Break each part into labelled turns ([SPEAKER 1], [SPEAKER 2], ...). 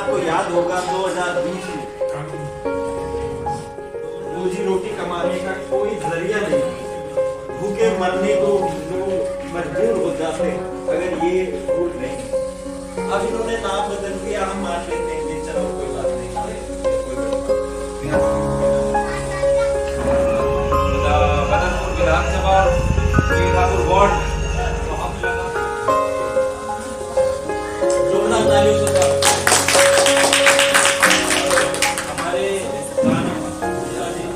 [SPEAKER 1] आपको याद होगा 2020 में रोजी रोटी कमाने का कोई जरिया नहीं, भूखे मरने को लोग मजबूर हो जाते अगर ये रूल नहीं। अब इन्होंने नाम बदल दिया, हम मान लेते हैं कि चलो कोई बात नहीं।
[SPEAKER 2] बदरपुर विधानसभा वार्ड
[SPEAKER 1] जोरदार तालियों से हमारे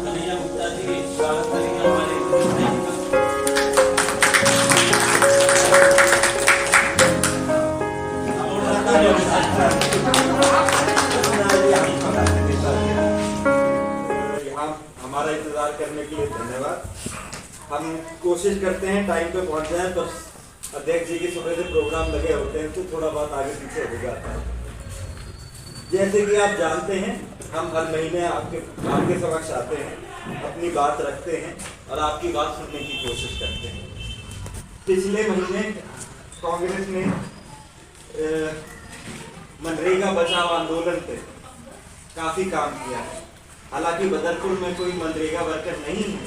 [SPEAKER 1] कन्हैया गुप्ता जी स्वागत करेंगे। हमारे हमारा इंतजार करने के लिए धन्यवाद। हम कोशिश करते हैं टाइम पे पहुंच जाएं, बस अध्यक्ष जी की सुबह से प्रोग्राम लगे होते हैं तो थोड़ा बहुत आगे पीछे हो जाता है। जैसे कि आप जानते हैं, हम हर महीने आपके समक्ष आते हैं, अपनी बात रखते हैं और आपकी बात सुनने की कोशिश करते हैं। पिछले महीने कांग्रेस ने मनरेगा बचाओ आंदोलन पे काफी काम किया है। हालांकि बदरपुर में कोई मनरेगा वर्कर नहीं है,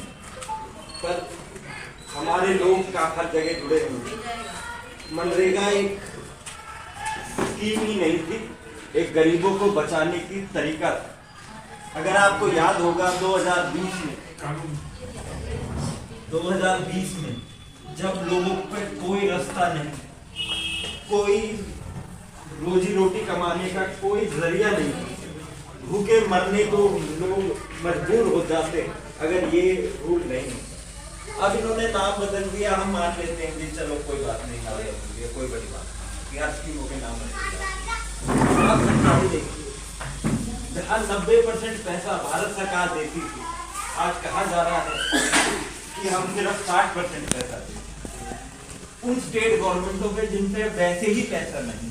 [SPEAKER 1] पर हमारे लोग का हर जगह जुड़े हुए हैं। मनरेगा एक स्कीम ही नहीं थी, एक गरीबों को बचाने की तरीका था। अगर आपको याद होगा 2020 में जब लोगों पे कोई रास्ता नहीं, कोई रोजी रोटी कमाने का कोई जरिया नहीं, भूखे मरने को लोग मजबूर हो जाते अगर ये रूल नहीं। अब इन्होंने नाम बदल दिया, हम मान लेते हैं कि चलो कोई बात नहीं, नाम बदल दिया, कोई बड़ी बात नहीं, हर स्कीमों के नाम बदल आप सच्चाई देखिए, जहाँ 90% पैसा भारत सरकार देती थी, आज कहा जा रहा है कि हम सिर्फ 60% पैसा देते उन स्टेट गवर्नमेंटों पे जिनसे वैसे ही पैसा नहीं।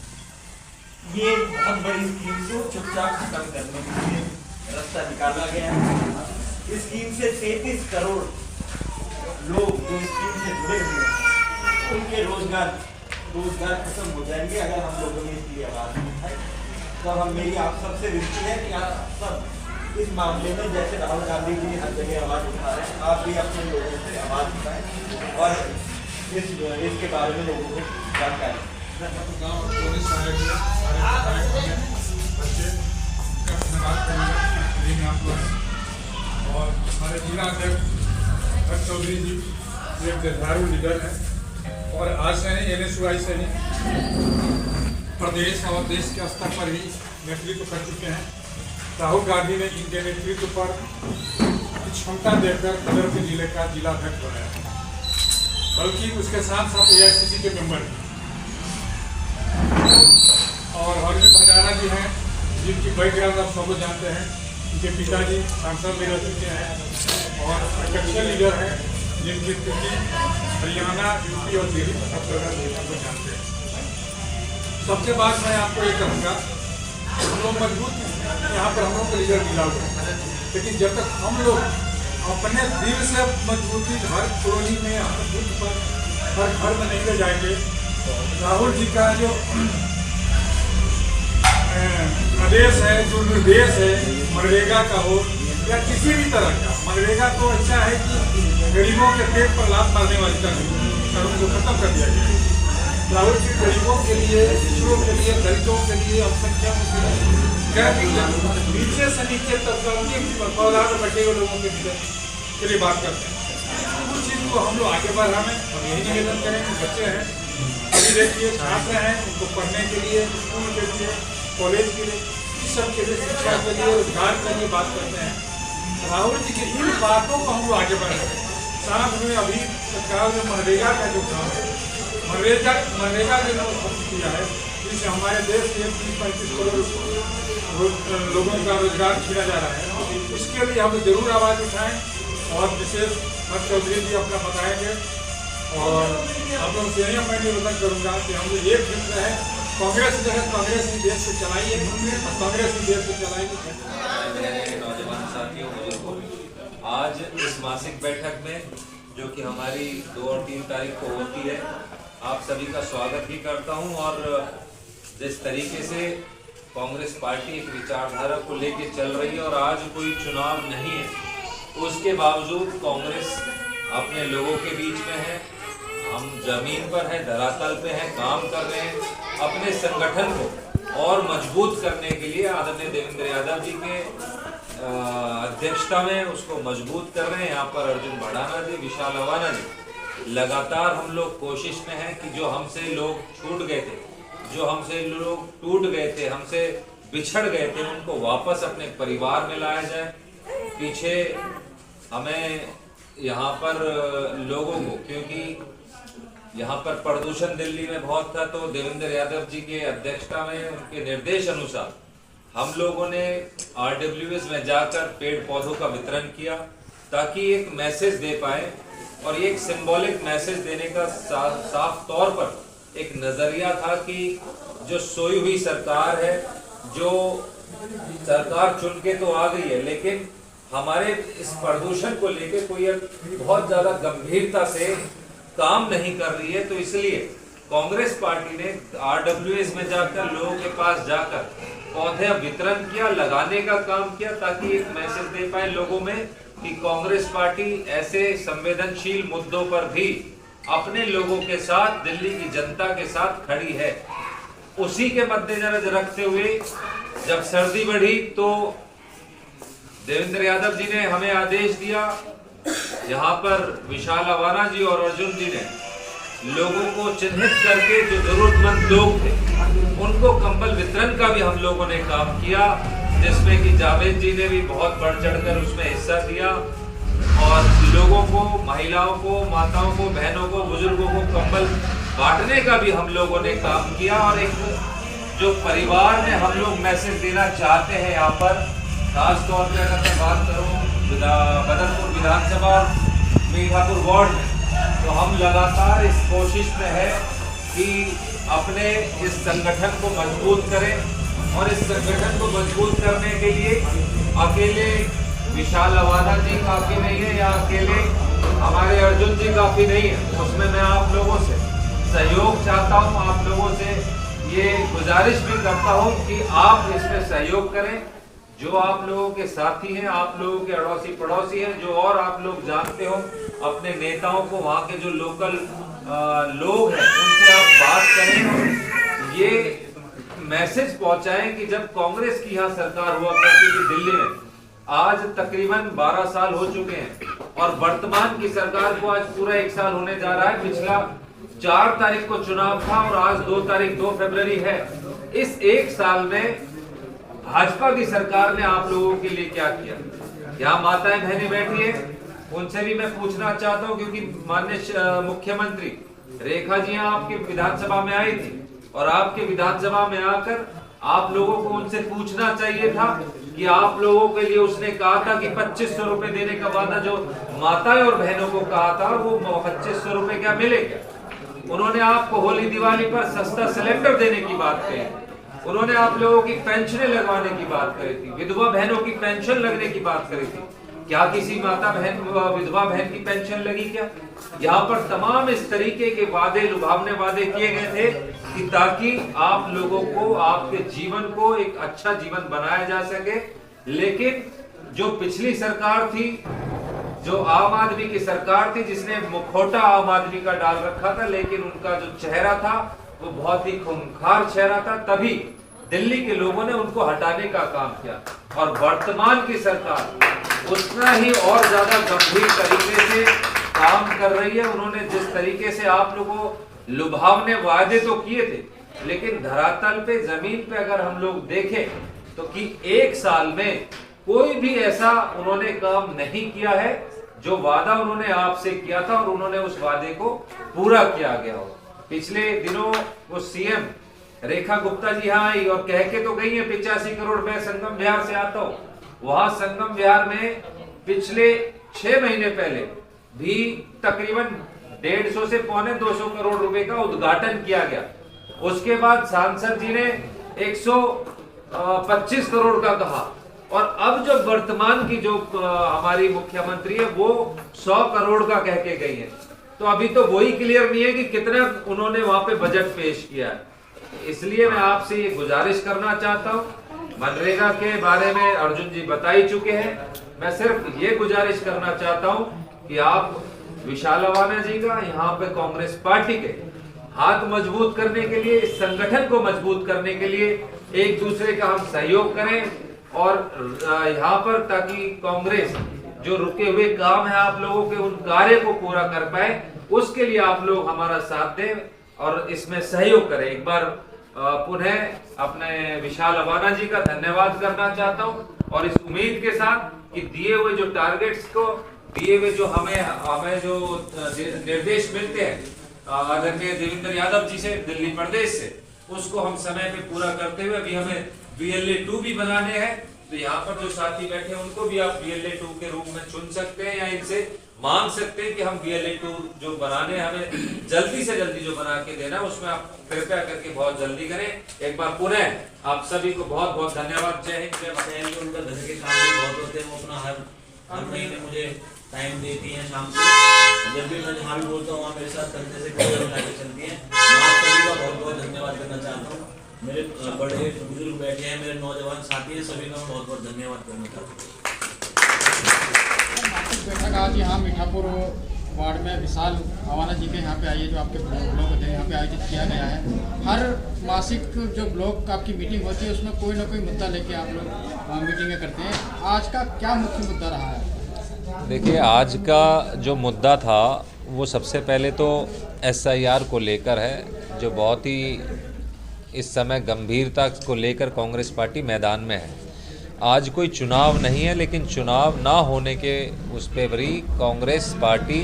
[SPEAKER 1] ये बहुत बड़ी स्कीम को चुपचाप खत्म करने के लिए रास्ता निकाला गया है। इस स्कीम से 33 करोड़ लोग जो स्कीम से जुड़े हुए हैं, उनके रोजगार खत्म हो जाएंगे अगर हम लोगों ने इसकी आवाज नहीं उठाई। तो मेरी आप सबसे विनती है कि आप सब इस मामले में, जैसे राहुल गांधी जी हर जगह आवाज उठा रहे हैं, आप भी अपने लोगों से आवाज उठाएं और इसके बारे में लोगों को जानकारी।
[SPEAKER 3] और हमारे जिला अध्यक्ष चौधरी जी एक दीर्घायु लीडर हैं और आज से नहीं, NSUI से नहीं, प्रदेश और देश के स्तर पर ही नेतृत्व कर चुके हैं। राहुल गांधी ने इनके नेतृत्व पर क्षमता देकर बदरपुर जिले का जिला अध्यक्ष बनाया, बल्कि उसके साथ साथ AICC के मेंबर भी। और हरविंद भंडारा जी हैं, जिनकी बैकग्राउंड आप सब जानते हैं। उनके पिताजी सांसद भी रह चुके हैं और अध्यक्षीय लीडर हैं, जिनकी स्थिति हरियाणा, यूपी और दिल्ली में सब जगह को जानते हैं। सबसे बाद मैं आपको ये कहूँगा, हम लोग मजबूत यहाँ पर हम लोग को लीडर मिला हुआ है, लेकिन जब तक हम लोग अपने दिल से मजबूती हर कॉलोनी में, हर बूथ पर, हर घर में नहीं ले जाएंगे, राहुल जी का जो आदेश है, जो निर्देश है मनरेगा का हो या किसी भी तरह का, मनरेगा तो अच्छा है कि गरीबों के पेट पर लात मारने वाली कर्म को खत्म कर दिया गया। राहुल जी गरीबों के लिए, पिछड़ों के लिए, दलितों के लिए, अल्पसंख्यकों के लिए, नीचे से नीचे तबका के पौधा में बैठे हुए लोगों के लिए बात करते हैं। उस चीज़ को हम लोग आगे बढ़ाने और यही निवेदन करेंगे। बच्चे हैं, अभी देखिए छात्र हैं, उनको पढ़ने के लिए, स्कूल के लिए, कॉलेज के लिए, इस सब के लिए, शिक्षा के लिए, रोजगार के लिए बात करते हैं। राहुल जी की इन बातों को हम लोग आगे बढ़ाएंगे। साथ में अभी सरकार ने मनरेगा का जो काम है, मनरेगा ने जो किया है, जिससे हमारे देश के 30-35 करोड़ लोगों का रोजगार छीना जा रहा है, उसके लिए हम जरूर आवाज़ उठाएं और विशेष हर चौधरी जी अपना बताएंगे। और आप लोग से यही मैं निवेदन करूँगा कि हम लोग एक मित्र है, कांग्रेस जो है कांग्रेस ही देश को चलाइए, कांग्रेस ही देश को चलाएगी।
[SPEAKER 2] नौजवान साथियों, आज इस मासिक बैठक में जो कि हमारी 2 और 3 तारीख को होती है, आप सभी का स्वागत भी करता हूं। और जिस तरीके से कांग्रेस पार्टी एक विचारधारा को लेके चल रही है और आज कोई चुनाव नहीं है, उसके बावजूद कांग्रेस अपने लोगों के बीच में है। हम जमीन पर हैं, धरातल पे हैं, काम कर रहे हैं, अपने संगठन को और मजबूत करने के लिए आदरणीय देवेंद्र यादव जी के अध्यक्षता में उसको मजबूत कर रहे हैं। यहाँ पर अर्जुन भड़ाना जी, विशाल अवाना जी, लगातार हम लोग कोशिश में हैं कि जो हमसे लोग छूट गए थे, जो हमसे लोग टूट गए थे, हमसे बिछड़ गए थे, उनको वापस अपने परिवार में लाया जाए। पीछे हमें यहाँ पर लोगों को, क्योंकि यहाँ पर प्रदूषण दिल्ली में बहुत था, तो देवेंद्र यादव जी के अध्यक्षता में उनके निर्देश अनुसार हम लोगों ने RWS में जाकर पेड़ पौधों का वितरण किया ताकि एक मैसेज दे पाए। और ये एक सिंबॉलिक मैसेज देने का साफ तौर पर एक नजरिया था कि जो सोई हुई सरकार है, जो सरकार चुन के तो आ गई है, लेकिन हमारे इस प्रदूषण को लेके कोई बहुत ज्यादा गंभीरता से काम नहीं कर रही है। तो इसलिए कांग्रेस पार्टी ने RWS में जाकर लोगों के पास जाकर पौधे वितरण किया, लगाने का काम किया ताकि एक मैसेज दे पाए लोगों में कि कांग्रेस पार्टी ऐसे संवेदनशील मुद्दों पर भी अपने लोगों के साथ, दिल्ली की जनता के साथ खड़ी है। उसी के मद्देनजर रखते हुए जब सर्दी बढ़ी तो देवेंद्र यादव जी ने हमें आदेश दिया, यहाँ पर विशाल अवाना जी और अर्जुन जी ने लोगों को चिन्हित करके जो जरूरतमंद लोग थे उनको कंबल वितरण का भी हम लोगों ने काम किया, जिसमें कि जावेद जी ने भी बहुत बढ़ चढ़कर उसमें हिस्सा दिया। और लोगों को, महिलाओं को, माताओं को, बहनों को, बुजुर्गों को कंबल बांटने का भी हम लोगों ने काम किया। और एक जो परिवार में हम लोग मैसेज देना चाहते हैं यहाँ पर, खास तौर पर अगर मैं बात करूँ बदरपुर विधानसभा मीठापुर वार्ड में, तो हम लगातार इस कोशिश में है कि अपने इस संगठन को मजबूत करें। और इस संगठन को मजबूत करने के लिए अकेले विशाल अवाना जी काफी नहीं है या अकेले हमारे अर्जुन जी काफी नहीं है। उसमें मैं आप लोगों से सहयोग चाहता हूं, आप लोगों से ये गुजारिश भी करता हूं कि आप इसमें सहयोग करें। जो आप लोगों के साथी हैं, आप लोगों के अड़ोसी पड़ोसी हैं, जो और आप लोग जानते हो, अपने नेताओं को, वहाँ के जो लोकल लोग हैं, उनसे आप बात करें और ये मैसेज पहुंचाएं कि जब कांग्रेस की यहाँ सरकार हुआ करती थी दिल्ली में, आज तकरीबन 12 साल हो चुके हैं और वर्तमान की सरकार को आज पूरा 1 साल होने जा रहा है। पिछला 4 तारीख को चुनाव था और आज 2 फरवरी है। इस 1 साल में भाजपा की सरकार ने आप लोगों के लिए क्या किया? यहाँ माताएं बहनें बैठी है, उनसे भी मैं पूछना चाहता हूँ, क्योंकि माननीय मुख्यमंत्री रेखा जी यहाँ आपके विधानसभा में आई थी और आपके विधानसभा में आकर आप लोगों को उनसे पूछना चाहिए था कि आप लोगों के लिए उसने कहा था कि 2500 रुपए देने का वादा जो माताएं और बहनों को कहा था, वो 2500 रुपए क्या मिलेगा? उन्होंने आपको होली दिवाली पर सस्ता सिलेंडर देने की बात कही, उन्होंने आप लोगों की पेंशनें लगवाने की बात करी थी, विधवा बहनों की पेंशन लगने की बात करी थी। क्या किसी माता बहन, विधवा बहन की पेंशन लगी क्या? यहाँ पर तमाम इस तरीके के वादे, लुभावने वादे किए गए थे कि ताकि आप लोगों को, आपके जीवन को एक अच्छा जीवन बनाया जा सके। लेकिन जो पिछली सरकार थी, जो आम आदमी की सरकार थी, जिसने मुखौटा आम आदमी का डाल रखा था, लेकिन उनका जो चेहरा था वो बहुत ही खूंखार चेहरा था, तभी दिल्ली के लोगों ने उनको हटाने का काम किया। और वर्तमान की सरकार उतना ही और ज्यादा गंभीर तरीके से काम कर रही है। उन्होंने जिस तरीके से आप लोगों को लुभावने वादे तो किए थे, लेकिन धरातल पे, जमीन पे अगर हम लोग देखें तो कि 1 साल में कोई भी ऐसा उन्होंने काम नहीं किया है जो वादा उन्होंने आपसे किया था और उन्होंने उस वादे को पूरा किया गया हो। पिछले दिनों वो सीएम रेखा गुप्ता जी यहाँ आई और कह के तो गई है 85 करोड़ मैं संगम विहार से आता हूँ। वहां संगम विहार में पिछले 6 महीने पहले भी तकरीबन 150 से 250 करोड़ रुपए का उद्घाटन किया गया। उसके बाद सांसद जी ने 125 करोड़ का कहा और अब जो वर्तमान की जो हमारी मुख्यमंत्री है वो 100 करोड़ का कह के गई है। तो अभी तो वही क्लियर नहीं है कि कितना उन्होंने वहां पे बजट पेश किया है। इसलिए मैं आपसे ये गुजारिश करना चाहता हूँ, मनरेगा के बारे में अर्जुन जी बता ही चुके हैं। मैं सिर्फ ये गुजारिश करना चाहता हूँ कि आप विशाल अवाना जी का यहाँ पे कांग्रेस पार्टी के हाथ मजबूत करने के लिए, इस संगठन को मजबूत करने के लिए एक दूसरे का हम सहयोग करें और यहाँ पर ताकि कांग्रेस जो रुके हुए काम है आप लोगों के, उन कार्य को पूरा कर पाए, उसके लिए आप लोग हमारा साथ दें और इसमें सहयोग करें। एक बार पुनः अपने विशाल अवाना जी का धन्यवाद करना चाहता हूं और इस उम्मीद के साथ कि दिए हुए जो टारगेट्स को, दिए हुए जो हमें जो निर्देश मिलते हैं आदरणीय देवेंद्र यादव जी से दिल्ली प्रदेश से, उसको हम समय पे पूरा करते हुए अभी हमें BLA-2 भी बनाने हैं। तो यहाँ पर जो साथी बैठे हैं उनको भी आप BLA-2 के रूप में चुन सकते हैं या इनसे मांग सकते हैं कि हम BLA-2 जो बनाने हमें जल्दी से जल्दी जो बना के देना, उसमें आप कृपया करके बहुत जल्दी करें। एक बार पुनः आप सभी को बहुत बहुत धन्यवाद। जय हिंद, जय भारत।
[SPEAKER 4] उनका घर के काम भी बहुत होते हैं, वो अपना हर महीने मुझे टाइम देती हैं शाम को। जब भी मैं जहाँ भी बोलता हूँ वहाँ मेरे साथ कंधे से कंधे मिला के चलती हैं। आप सभी का बहुत बहुत धन्यवाद करना चाहता हूँ। मेरे बड़े बुजुर्ग बैठे हैं, मेरे नौजवान साथी हैं, सभी का मैं बहुत बहुत धन्यवाद करना चाहता हूँ।
[SPEAKER 5] बैठक आज यहाँ मीठापुर वार्ड में विशाल अवाना जी के यहाँ पे आई है, जो आपके ब्लॉक होते हैं यहाँ पे आयोजित किया गया है। हर मासिक जो ब्लॉक आपकी मीटिंग होती है उसमें कोई ना कोई मुद्दा लेके आप लोग मीटिंगें करते हैं। आज का क्या मुख्य मुद्दा रहा है?
[SPEAKER 2] देखिए, आज का जो मुद्दा था वो सबसे पहले तो SIR को लेकर है, जो बहुत ही इस समय गंभीरता को लेकर कांग्रेस पार्टी मैदान में है। आज कोई चुनाव नहीं है, लेकिन चुनाव ना होने के उस पे भी कांग्रेस पार्टी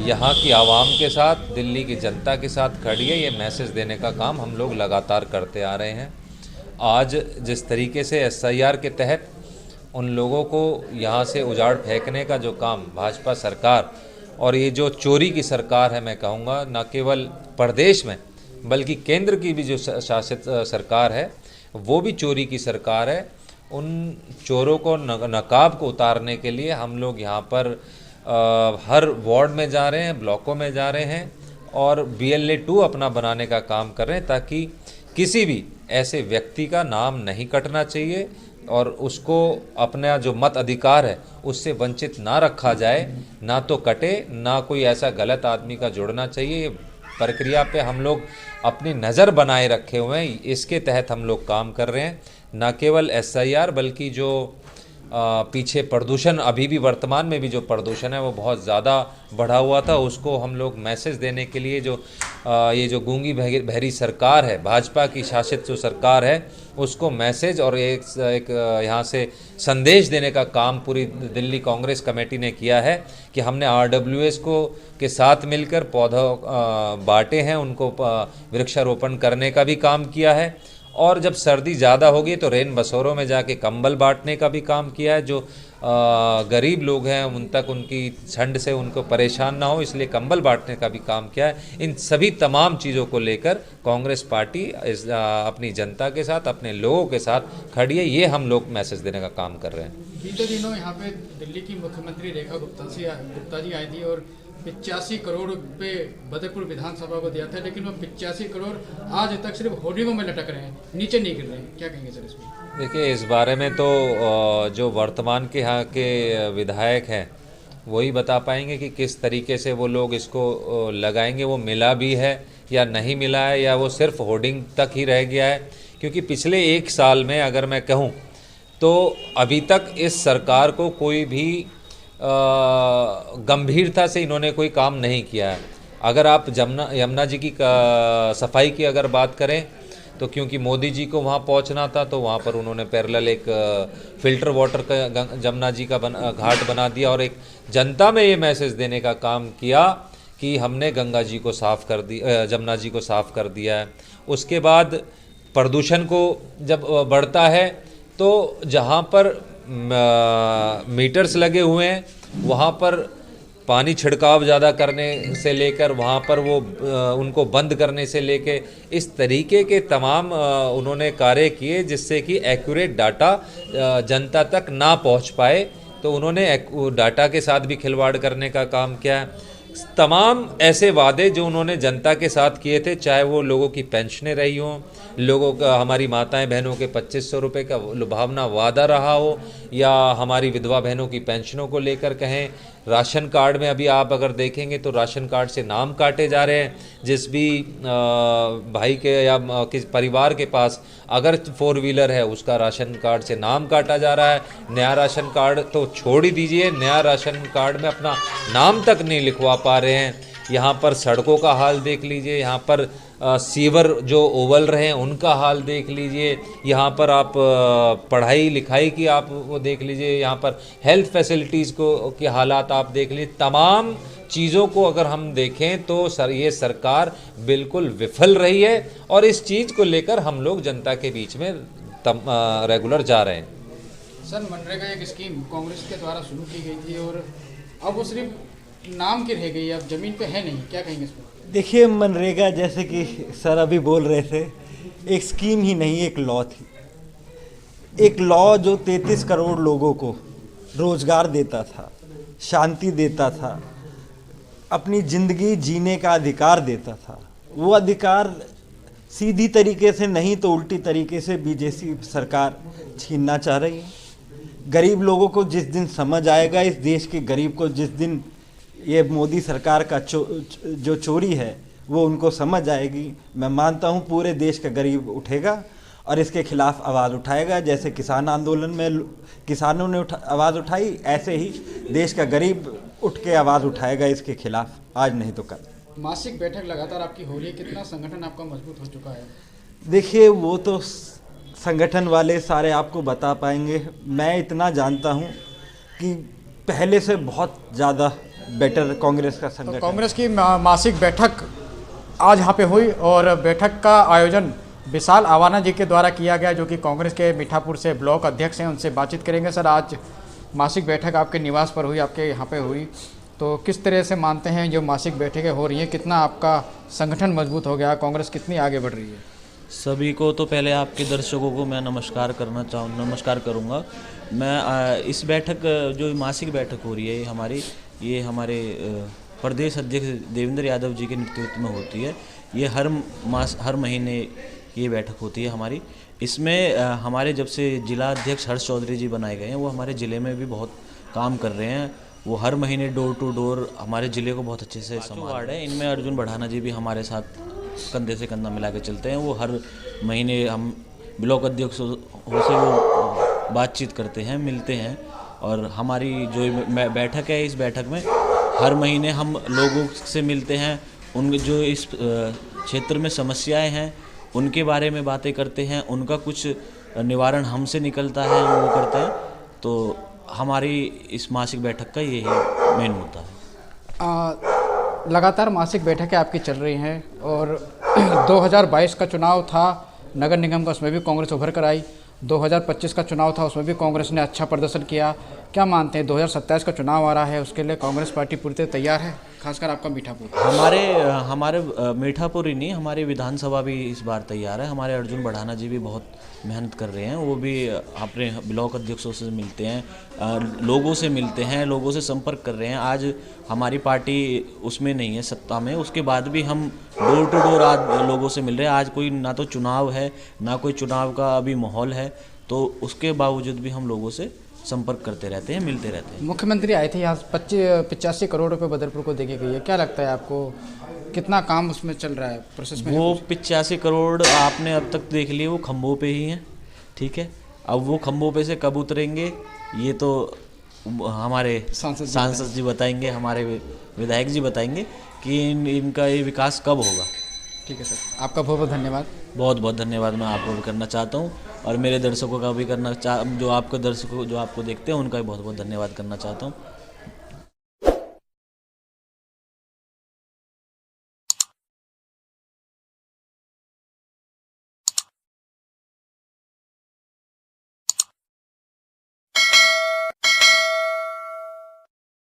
[SPEAKER 2] यहाँ की आवाम के साथ, दिल्ली की जनता के साथ खड़ी है। ये मैसेज देने का काम हम लोग लगातार करते आ रहे हैं। आज जिस तरीके से SIR के तहत उन लोगों को यहाँ से उजाड़ फेंकने का जो काम भाजपा सरकार, और ये जो चोरी की सरकार है, मैं कहूँगा न केवल प्रदेश में बल्कि केंद्र की भी जो शासित सरकार है वो भी चोरी की सरकार है। उन चोरों को नकाब को उतारने के लिए हम लोग यहाँ पर हर वार्ड में जा रहे हैं, ब्लॉकों में जा रहे हैं और BLA-2 अपना बनाने का काम कर रहे हैं, ताकि किसी भी ऐसे व्यक्ति का नाम नहीं कटना चाहिए और उसको अपना जो मत अधिकार है उससे वंचित ना रखा जाए, ना तो कटे, ना कोई ऐसा गलत आदमी का जुड़ना चाहिए। ये प्रक्रिया पे हम लोग अपनी नज़र बनाए रखे हुए हैं, इसके तहत हम लोग काम कर रहे हैं। न केवल SIR बल्कि जो पीछे प्रदूषण, अभी भी वर्तमान में भी जो प्रदूषण है वो बहुत ज़्यादा बढ़ा हुआ था, उसको हम लोग मैसेज देने के लिए जो ये जो गूंगी बहरी सरकार है, भाजपा की शासित जो सरकार है, उसको मैसेज और एक यहाँ से संदेश देने का काम पूरी दिल्ली कांग्रेस कमेटी ने किया है कि हमने RWS को के साथ मिलकर पौधा बांटे हैं, उनको वृक्षारोपण करने का भी काम किया है। और जब सर्दी ज़्यादा होगी तो रेन बसेरों में जाके कंबल बांटने का भी काम किया है। जो गरीब लोग हैं उन तक उनकी ठंड से उनको परेशान ना हो, इसलिए कंबल बांटने का भी काम किया है। इन सभी तमाम चीज़ों को लेकर कांग्रेस पार्टी अपनी जनता के साथ, अपने लोगों के साथ खड़ी है। ये हम लोग मैसेज देने का काम कर रहे हैं।
[SPEAKER 5] बीते दिनों यहाँ पे दिल्ली की मुख्यमंत्री रेखा गुप्ता जी आई थी और 85 करोड़ रुपये बदरपुर विधानसभा को दिया था, लेकिन वो 85 करोड़ आज तक सिर्फ होर्डिंगों में लटक रहे हैं, नीचे नहीं गिर रहे हैं। क्या कहेंगे सर इसमें?
[SPEAKER 2] देखिए, इस बारे में तो जो वर्तमान के यहाँ के विधायक हैं वही बता पाएंगे कि किस तरीके से वो लोग इसको लगाएंगे। वो मिला भी है या नहीं मिला है, या वो सिर्फ होर्डिंग तक ही रह गया है। क्योंकि पिछले 1 साल में अगर मैं कहूँ तो अभी तक इस सरकार को कोई भी गंभीरता से इन्होंने कोई काम नहीं किया है। अगर आप यमुना जी की सफाई की अगर बात करें तो क्योंकि मोदी जी को वहाँ पहुँचना था, तो वहाँ पर उन्होंने पैरेलल एक फ़िल्टर वाटर का यमुना जी का घाट बना दिया और एक जनता में ये मैसेज देने का काम किया कि हमने गंगा जी को साफ़ कर दिया, यमुना जी को साफ़ कर दिया है। उसके बाद प्रदूषण को जब बढ़ता है तो जहाँ पर मीटर्स लगे हुए हैं वहाँ पर पानी छिड़काव ज़्यादा करने से लेकर वहाँ पर वो उनको बंद करने से लेके इस तरीके के तमाम उन्होंने कार्य किए जिससे कि एक्यूरेट डाटा जनता तक ना पहुँच पाए। तो उन्होंने डाटा के साथ भी खिलवाड़ करने का काम किया है। तमाम ऐसे वादे जो उन्होंने जनता के साथ किए थे, चाहे वो लोगों की पेंशनें रही हों, लोगों का, हमारी माताएं बहनों के 2500 रुपये का लुभावना वादा रहा हो, या हमारी विधवा बहनों की पेंशनों को लेकर कहें, राशन कार्ड में अभी आप अगर देखेंगे तो राशन कार्ड से नाम काटे जा रहे हैं। जिस भी भाई के या किस परिवार के पास अगर 4 व्हीलर है उसका राशन कार्ड से नाम काटा जा रहा है। नया राशन कार्ड तो छोड़ ही दीजिए, नया राशन कार्ड में अपना नाम तक नहीं लिखवा पा रहे हैं। यहाँ पर सड़कों का हाल देख लीजिए, यहाँ पर सीवर जो ओवल रहे हैं उनका हाल देख लीजिए, यहाँ पर आप पढ़ाई लिखाई की आप वो देख लीजिए, यहाँ पर हेल्थ फैसिलिटीज़ को के हालात आप देख लीजिए। तमाम चीज़ों को अगर हम देखें तो ये सरकार बिल्कुल विफल रही है, और इस चीज़ को लेकर हम लोग जनता के बीच में रेगुलर जा रहे हैं।
[SPEAKER 5] सर, मनरेगा एक स्कीम कांग्रेस के द्वारा शुरू की गई थी और अब वो सिर्फ नाम की रह गई है, अब ज़मीन पे है नहीं, क्या कहेंगे इस पर?
[SPEAKER 1] देखिए, मनरेगा जैसे कि सर अभी बोल रहे थे, एक स्कीम ही नहीं, एक लॉ थी। एक लॉ जो 33 करोड़ लोगों को रोज़गार देता था, शांति देता था, अपनी ज़िंदगी जीने का अधिकार देता था। वो अधिकार सीधी तरीके से नहीं तो उल्टी तरीके से बीजेपी सरकार छीनना चाह रही है। गरीब लोगों को जिस दिन समझ आएगा, इस देश के गरीब को जिस दिन ये मोदी सरकार का जो चोरी है वो उनको समझ आएगी, मैं मानता हूँ पूरे देश का गरीब उठेगा और इसके खिलाफ आवाज़ उठाएगा। जैसे किसान आंदोलन में किसानों ने आवाज़ उठाई, ऐसे ही देश का गरीब उठ के आवाज़ उठाएगा इसके खिलाफ, आज नहीं तो कल।
[SPEAKER 5] मासिक बैठक लगातार आपकी हो रही है, कितना संगठन आपका मजबूत हो चुका है?
[SPEAKER 1] देखिए, वो तो संगठन वाले सारे आपको बता पाएंगे। मैं इतना जानता हूँ कि पहले से बहुत ज़्यादा बेटर कांग्रेस का संगठन।
[SPEAKER 5] तो कांग्रेस की मासिक बैठक आज यहाँ पे हुई और बैठक का आयोजन विशाल आवाना जी के द्वारा किया गया, जो कि कांग्रेस के मीठापुर से ब्लॉक अध्यक्ष हैं। उनसे बातचीत करेंगे। सर, आज मासिक बैठक आपके निवास पर हुई, आपके यहाँ पे हुई, तो किस तरह से मानते हैं जो मासिक बैठकें हो रही हैं, कितना आपका संगठन मजबूत हो गया, कांग्रेस कितनी आगे बढ़ रही है?
[SPEAKER 4] सभी को तो पहले आपके दर्शकों को मैं नमस्कार करूंगा। मैं इस बैठक, जो मासिक बैठक हो रही है ये हमारे प्रदेश अध्यक्ष देवेंद्र यादव जी के नेतृत्व में होती है। ये हर महीने ये बैठक होती है हमारी। इसमें हमारे जब से जिला अध्यक्ष हर्ष चौधरी जी बनाए गए हैं, वो हमारे ज़िले में भी बहुत काम कर रहे हैं। वो हर महीने डोर टू डोर हमारे ज़िले को बहुत अच्छे से संभाल रहे हैं। इनमें अर्जुन बढ़ाना जी भी हमारे साथ कंधे से कंधा मिला के चलते हैं। वो हर महीने हम ब्लॉक अध्यक्षों से वो बातचीत करते हैं, मिलते हैं। और हमारी जो बैठक है, इस बैठक में हर महीने हम लोगों से मिलते हैं, उन जो इस क्षेत्र में समस्याएं हैं उनके बारे में बातें करते हैं, उनका कुछ निवारण हमसे निकलता है, हम वो करते हैं। तो हमारी इस मासिक बैठक का यही मेन मुद्दा है।
[SPEAKER 5] लगातार मासिक बैठकें आपकी चल रही हैं और 2022 का चुनाव था नगर निगम का, उसमें भी कांग्रेस उभर कर आई। 2025 का चुनाव था, उसमें भी कांग्रेस ने अच्छा प्रदर्शन किया। क्या मानते हैं 2027 का चुनाव आ रहा है, उसके लिए कांग्रेस पार्टी पूरी तरह तैयार है, खासकर आपका मीठापुर?
[SPEAKER 4] हमारे मीठापुर ही नहीं, हमारी विधानसभा भी इस बार तैयार है। हमारे अर्जुन बढ़ाना जी भी बहुत मेहनत कर रहे हैं। वो भी अपने ब्लॉक अध्यक्षों से मिलते हैं, लोगों से मिलते हैं, लोगों से संपर्क कर रहे हैं। आज हमारी पार्टी उसमें नहीं है, सत्ता में, उसके बाद भी हम डोर टू डोर आज लोगों से मिल रहे हैं। आज कोई ना तो चुनाव है, ना कोई चुनाव का अभी माहौल है, तो उसके बावजूद भी हम लोगों से संपर्क करते रहते हैं, मिलते रहते हैं।
[SPEAKER 5] मुख्यमंत्री आए थे यहाँ, 85 करोड़ रुपए बदरपुर को देके गई है। क्या लगता है आपको, कितना काम उसमें चल रहा है, प्रोसेस में?
[SPEAKER 4] वो 85 करोड़ आपने अब तक देख लिए, वो खंभों पे ही हैं, ठीक है। अब वो खंभों पे से कब उतरेंगे ये तो हमारे सांसद जी बताएंगे, हमारे विधायक जी बताएंगे कि इनका ये विकास कब होगा।
[SPEAKER 5] ठीक है सर, आपका बहुत बहुत धन्यवाद।
[SPEAKER 4] बहुत बहुत धन्यवाद मैं आपको भी करना चाहता हूँ, और मेरे दर्शकों का भी जो आपको देखते हैं उनका भी बहुत बहुत धन्यवाद करना चाहता हूँ।